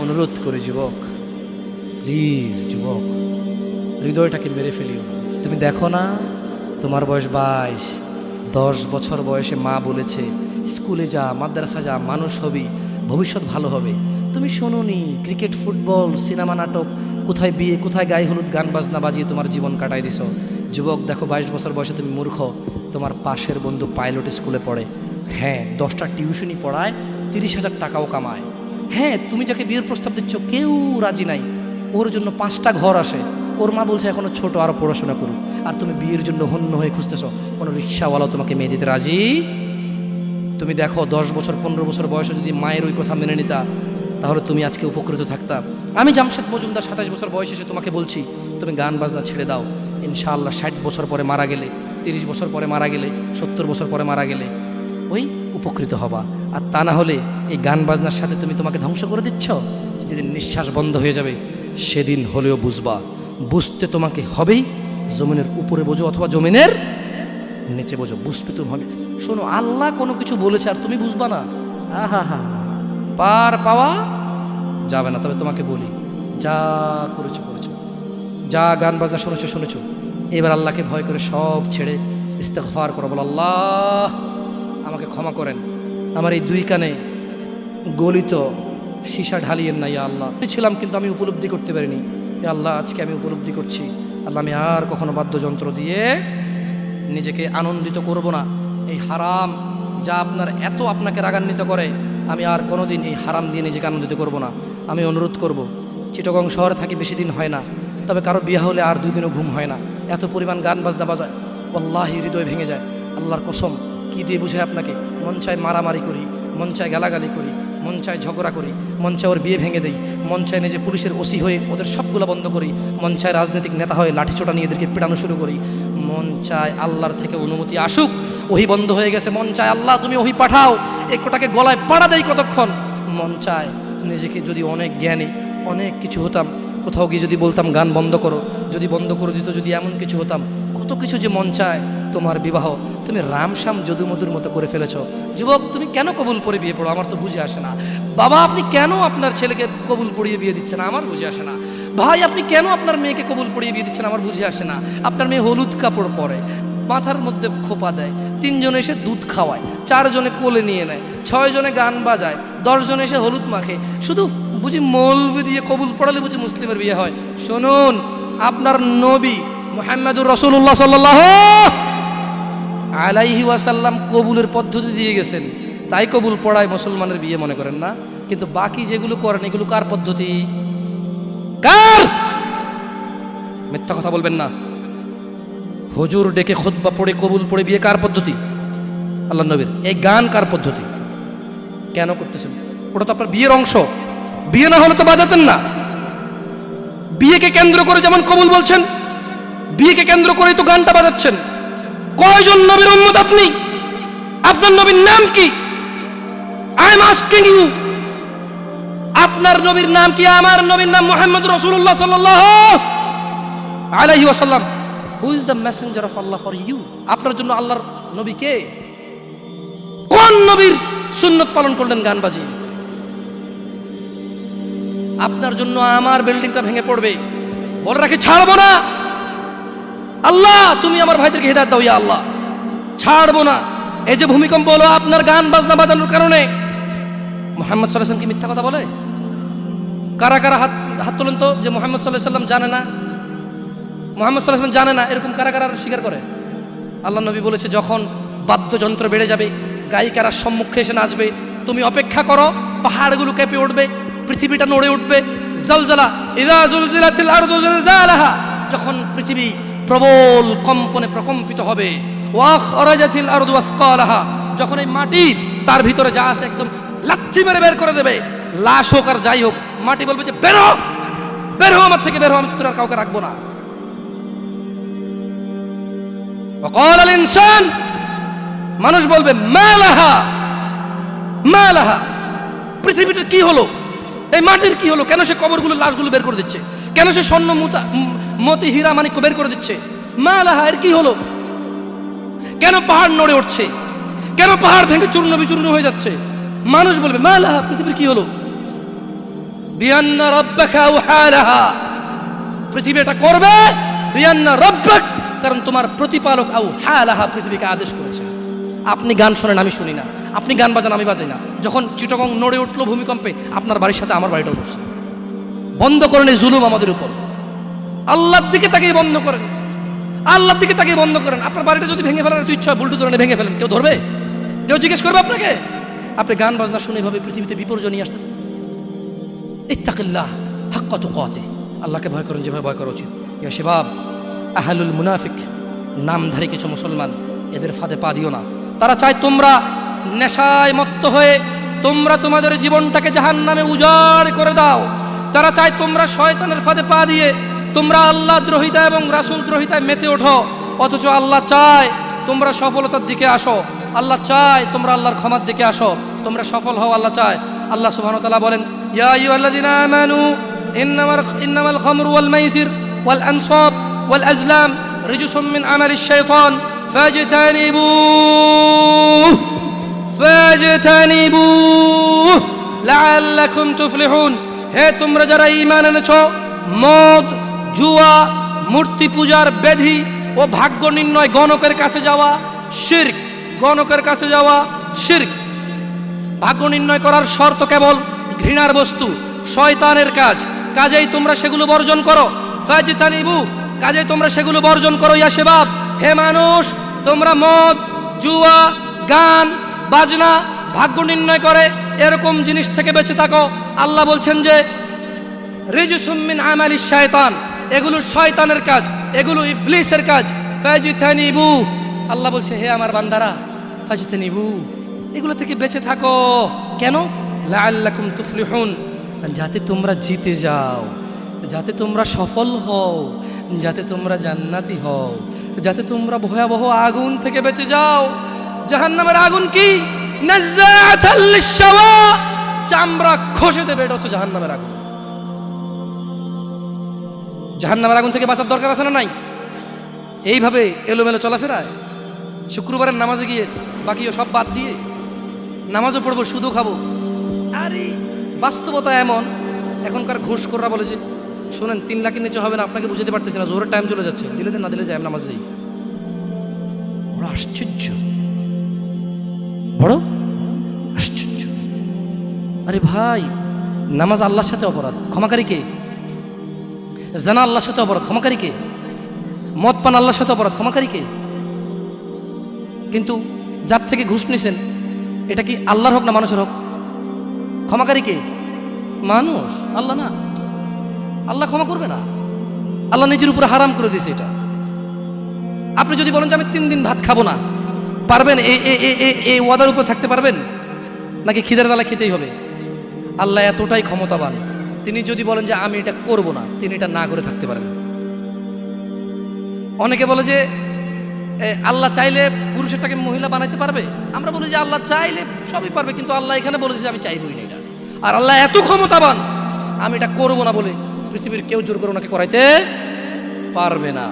অনুরোধ করে যুবক, প্লিজ যুবক, হৃদয়টাকে মেরে ফেলিও না। তুমি দেখো না, তোমার বয়স 22, 10 বছর বয়সে মা বলেছে স্কুলে যা, মাদ্রাসা যা, মানুষ হবি, ভবিষ্যৎ ভালো হবে। তুমি শোনোনি ক্রিকেট, ফুটবল, সিনেমা, নাটক, কোথায় বিয়ে, কোথায় গায়ে হলুদ, গান বাজনা বাজিয়ে তোমার জীবন কাটাই দিছ। যুবক দেখো, 22 বছর বয়সে তুমি মূর্খ। তোমার পাশের বন্ধু পাইলট স্কুলে পড়ে, হ্যাঁ 10টা টিউশনি পড়ায়, 30,000 টাকাও কামায়। হ্যাঁ, তুমি যাকে বিয়ের প্রস্তাব দিচ্ছ কেউ রাজি নাই, ওর জন্য 5টা ঘর আসে, ওর মা বলছে এখনো ছোট, আরও পড়াশোনা করুক, আর তুমি বিয়ের জন্য হন্য হয়ে খুঁজতেছ। কোনো রিক্সাওয়ালাও তোমাকে মেয়ে দিতে রাজি। তুমি দেখো 10 বছর 15 বছর বয়সে যদি মায়ের ওই কথা মেনে নিতা, তাহলে তুমি আজকে উপকৃত থাকতা। আমি জামশেদ মজুমদার 27 বছর বয়স এসে তোমাকে বলছি তুমি গান বাজনা ছেড়ে দাও। ইনশাআল্লাহ 60 বছর পরে মারা গেলে, 30 বছর পরে মারা গেলে, 70 বছর পরে মারা গেলে ওই উপকৃত হবা। আর তা না হলে এই গান বাজনার সাথে তুমি তোমাকে ধ্বংস করে দিচ্ছ। যেদিন নিঃশ্বাস বন্ধ হয়ে যাবে সেদিন হলেও বুঝবা, বুঝতে তোমাকে হবেই। জমিনের উপরে বোঝো অথবা জমিনের নিচে বোঝো, বুঝতে তুমি হবে। শোনো, আল্লাহ কোনো কিছু বলেছে আর তুমি বুঝবা না, আহা হা, পার পাওয়া যাবে না। তবে তোমাকে বলি, যা করেছো করেছো, যা গান বাজনা শুনেছো শুনেছো, এবার আল্লাহকে ভয় করে সব ছেড়ে ইস্তেগফার করো। বলো, আল্লাহ আমাকে ক্ষমা করেন, আমার এই 2 কানে গলিত সীসা ঢালিয়েন না ইয়া আল্লাহ। ছিলাম কিন্তু আমি উপলব্ধি করতে পারিনি, ইয়া আল্লাহ আজকে আমি উপলব্ধি করছি। আল্লাহ আমি আর কখনো বাদ্যযন্ত্র দিয়ে নিজেকে আনন্দিত করব না। এই হারাম যা আপনার এত আপনাকে রাগান্বিত করে, আমি আর কোনোদিন এই হারাম দিয়ে নিজেকে আনন্দিত করব না। আমি অনুরোধ করব, চিটাগং শহরে থাকি, বেশি দিন হয় না, তবে কারো বিয়ে হলে আর 2 দিনও ঘুম হয় না, এত পরিমাণ গান বাজনা বাজায়, আল্লাহি হৃদয় ভেঙে যায়। আল্লাহর কসম, কি দিয়ে বুঝায় আপনাকে? মন চায় মারামারি করি, মন চায় গালাগালি করি, মন চায় ঝগড়া করি, মন চায় ওর বিয়ে ভেঙে দেই, মন চায় নিজে পুলিশের ওসি হয়ে ওদের সবগুলো বন্ধ করি, মন চায় রাজনৈতিক নেতা হয়ে লাঠিছোটা নিয়ে এদেরকে পেটানো শুরু করি, মন চায় আল্লাহর থেকে অনুমতি আসুক, ওহি বন্ধ হয়ে গেছে, মন চায় আল্লাহ তুমি ওহি পাঠাও, একটাকে গলায় পাড়া দেয় কতক্ষণ। মন চায় নিজেকে যদি অনেক জ্ঞানী, অনেক কিছু হতাম, কোথাও গিয়ে যদি বলতাম গান বন্ধ করো, যদি বন্ধ করে দিত, যদি এমন কিছু হতাম, কত কিছু যে মন চায়। তোমার বিবাহ তুমি রামশ্যাম যদুমধুর মতো করে ফেলেছ। যুবক, তুমি কেন কবুল পড়ে বিয়ে পড়ো? আমার তো বুঝে আসে না। বাবা, আপনি কেন আপনার ছেলেকে কবুল পড়িয়ে বিয়ে দিচ্ছেন? আমার বুঝে আসে না। ভাই, আপনি কেন আপনার মেয়েকে কবুল পড়িয়ে বিয়ে দিচ্ছেন? আমার বুঝে আসে না। আপনার মেয়ে হলুদ কাপড় পরে, মাথার মধ্যে খোপা দেয়, 3 জনে এসে দুধ খাওয়ায়, 4 জনে কোলে নিয়ে নেয়, 6 জনে গান বাজায়, 10 জনে এসে হলুদ মাখে, শুধু বুঝি মৌলবি দিয়ে কবুল পড়ালে বুঝি মুসলিমের বিয়ে হয়? শুনুন, আপনার নবী মুহাম্মদুর রাসূলুল্লাহ সাল্লাল্লাহু আলাইহি ওয়াসাল্লাম কবুলের পদ্ধতি দিয়ে গেছেন, তাই কবুল পড়ায় মুসলমানের বিয়ে মনে করেন না। কিন্তু বাকি যেগুলো করেন এগুলো কার পদ্ধতি? কার? মিথ্যা কথা বলবেন না। হুজুর ডেকে খুতবা পড়ে কবুল পড়ে বিয়ে কার পদ্ধতি? আল্লাহ নবীর। এই গান কার পদ্ধতি? কেন করতেছেন? ওটা তো আপনার বিয়ের অংশ, বিয়ে না হলে তো বাজাতেন না। বিয়েকে কেন্দ্র করে যেমন কবুল বলছেন, বিয়েকে কেন্দ্র করেই তো গানটা বাজাচ্ছেন। কয়জন নবীর উম্মত আপনি? আপনার নবীর নাম কি? আই এম আস্কিং ইউ, আপনার নবীর নাম কি? আমার নবীর নাম মুহাম্মদ রাসূলুল্লাহ সাল্লাল্লাহু আলাইহি ওয়াসাল্লাম। Who is the messenger of Allah for you? আপনার জন্য আল্লাহর নবী কে? কোন নবীর সুন্নত পালন করলেন গান বাজিয়ে? আপনার জন্য আমার বিল্ডিংটা ভেঙে পড়বে, বলে রাখি ছাড়বো না। আল্লাহ তুমি আমার ভাইদেরকে হিদায়াত দাও ইয়া আল্লাহ, ছাড়বো না। এই যে ভূমিকম্প হলো আপনার গান বাজনা বাজানোর কারণে। মুহাম্মদ সাল্লাল্লাহু আলাইহি ওয়াসাল্লাম কি মিথ্যা কথা বলে? কারা কারা হাত তোলেন তো যে মুহাম্মদ সাল্লাল্লাহু আলাইহি ওয়াসাল্লাম জানে না, মুহাম্মদ সাল্লাল্লাহু আলাইহি ওয়াসাল্লাম জানে না, এরকম কারা কারা স্বীকার করে? আল্লাহ নবী বলেছে যখন বাদ্যযন্ত্র বেড়ে যাবে, গায়িকারা সম্মুখে এসে নাচবে, তুমি অপেক্ষা করো, পাহাড়গুলো কেঁপে উঠবে, পৃথিবীটা নড়ে উঠবে। জালজালা ইযা জুলজিলাতিল আরদু জিলজালাহা, যখন পৃথিবী প্রবল কম্পনে প্রকম্পিত হবে। ওয়া খরাজাতিল আরদু আসকালাহা, যখন এই মাটি তার ভিতরে যা আছে একদম লাথি মেরে বের করে দেবে, লাশ হোক আর যাই হোক, মাটি বলবে যে বেরো, বেরো আমার থেকে, বেরো, আমি তোর আর কাউকে রাখবো না। ওয়াকাল আল ইনসান, মানুষ বলবে মালাহা মালাহা, পৃথিবীটার কি হলো, এই মাটির কি হলো? কেন সে কবরগুলো লাশগুলো বের করে দিচ্ছে? কেন সে স্বর্ণ মতি হীরা মানিক্য বের করে দিচ্ছে? মালাহা, এর কি হলো? কেন পাহাড় নড়ে উঠছে? কেন পাহাড় ভেঙে চূর্ণ বিচূর্ণ হয়ে যাচ্ছে? মানুষ বলবে মালাহা, পৃথিবীর কি হলো? বিআন্না রাব্বাকা আওহালাহা, পৃথিবী এটা করবে বিআন্না রাব্বাক, কারণ তোমার প্রতিপালক আওহালাহা পৃথিবীকে আদেশ করেছে। আপনি গান শোনেন, আমি শুনি না, আপনি গান বাজান, আমি বাজাই না। যখন চিটাগং নড়ে উঠলো ভূমিকম্পে, আপনার বাড়ির সাথে আমার বাড়িটাও বসছে। বন্ধ করেন এই জুলুম আমাদের উপর। আল্লাহর দিকে তাকিয়ে বন্ধ করেন, আল্লাহর দিকে তাকিয়ে বন্ধ করেন। আপনার বাড়িটা যদি ভেঙে ফেলার ইচ্ছা হয়, বুলডোজার এনে ভেঙে ফেলেন, কেউ ধরবে? কেউ জিজ্ঞেস করবে আপনাকে? আপনি গান বাজনা শুনে এভাবে পৃথিবীতে বিপর্যয় নিয়ে আসতেছেন। ইত্তাকিল্লাহ হাক্কা তুকাতিহ, আল্লাহকে ভয় করেন যেভাবে ভয় করা উচিত। ইয়া শাবাব, আহলুল মুনাফিক, নামধারী কিছু মুসলমান, এদের ফাঁদে পা দিও না। তারা চায় তোমরা নেশায় মত্ত হয়ে তোমরা তোমাদের জীবনটাকে জাহান্নামে উজাড় করে দাও। তারা চায় তোমরা শয়তানের ফাঁদে পা দিয়ে তোমরা আল্লাহ দ্রোহিতা এবং রাসূল দ্রোহিতায় মেতে ওঠো। অথচ আল্লাহ চায় তোমরা সফলতার দিকে আসো, আল্লাহ চায় তোমরা আল্লাহর ক্ষমার দিকে আসো, তোমরা সফল হও, আল্লাহ চায়। আল্লাহ সুবহানাহু ওয়া তাআলা বলেন, ইয়া আইয়ুহাল্লাযীনা আমানু ইন্নামাল খামরু ওয়াল মাইসির ওয়াল আনসাব ওয়াল আজলাম রিজসুম মিন আমালিশ শাইতান ফাজতানিবুহ লাআল্লাকুম তুফলিহুন। হে তোমরা যারা ঈমান এনেছো, মদ, জুয়া, মূর্তি পূজার বেধি ও ভাগ্য নির্ণয় গণকের কাছে যাওয়া শিরক, গণকের কাছে যাওয়া শিরক। ভাগ্য নির্ণয় করার শর্ত কেবল ঘৃণার বস্তু, শয়তানের কাজ, কাজেই তোমরা সেগুলো বর্জন করো। ফাজতানিবু, কাজেই তোমরা সেগুলো বর্জন করো। ইয়া শাবাব, হে মানুষ, তোমরা মদ, জুয়া, গান বাজনা, ভাগ্য নির্ণয় করে এরকম জিনিস থেকে বেঁচে থাকো। আল্লাহ বলছেন যে রিজসুম মিন আমালিশ শায়তান, এগুলো শয়তানের কাজ, এগুলো ইবলিসের কাজ। ফাজতানিবু, আল্লাহ বলছে হে আমার বান্দারা, ফাজতানিবু, এগুলো থেকে বেঁচে থাকো। কেন? লাআল্লাকুম তুফলিহুন, যাতে তোমরা জিতে যাও, যাতে তোমরা সফল হও, যাতে তোমরা জান্নাতি হও, যাতে তোমরা ভয়াবহ আগুন থেকে বেঁচে যাও। জাহান্নামের আগুন কি? নাযাআতাল লিশশাওয়া, চামড়া খসে দেবে, এটা হচ্ছে জাহান্নামের আগুন। জাহান্নামের আগুন থেকে বাঁচার দরকার আছে না নাই? এইভাবে এলোমেলো চলাফেরায় শুক্রবারের নামাজে গিয়ে বাকিও সব বাদ দিয়ে নামাজও পড়বো, সুদও খাবো। আরে বাস্তবতা এমন, এখনকার ঘুষখোররা বলে যে শোনেন 3 লাখের নিচে হবে না, আপনাকে বুঝাতে পারতেছি না, জোহরের টাইম চলে যাচ্ছে, দিলে দেন না দিলে যাই, নামাজ যাই। বড় আশ্চর্য, বড় আশ্চর্য। আরে ভাই, নামাজ আল্লাহর সাথে অপরাধ, ক্ষমাকারী কে? জানা আল্লাহর সাথে অপরাধ, ক্ষমাকারী কে? মদ পান আল্লাহর সাথে অপরাধ, ক্ষমাকারী কে? কিন্তু যার থেকে ঘুষ নিছেন, এটা কি আল্লাহর হোক না মানুষের হোক? ক্ষমাকারী কে? মানুষ, আল্লাহ না। আল্লাহ ক্ষমা করবে না, আল্লাহ নিজের উপরে হারাম করে দিয়েছে এটা। আপনি যদি বলেন যে আমি 3 দিন ভাত খাবো না, পারবেন? এই ওয়াদার উপর থাকতে পারবেন? নাকি খিদের জ্বালা খেতেই হবে? আল্লাহ এতটাই ক্ষমতাবান, তিনি যদি বলেন যে আমি এটা করব না, তিনি এটা না করে থাকতে পারেন। অনেকে বলে যে আল্লাহ চাইলে পুরুষেরটাকে মহিলা বানাইতে পারবে। আমরা বলি যে আল্লাহ চাইলে সবই পারবে, কিন্তু আল্লাহ এখানে বলেছে যে আমি চাইবই না এটা। আর আল্লাহ এত ক্ষমতাবান, আমি এটা করব না বলে পৃথিবীর কেউ জোর করে ওনাকে করাইতে পারবে না।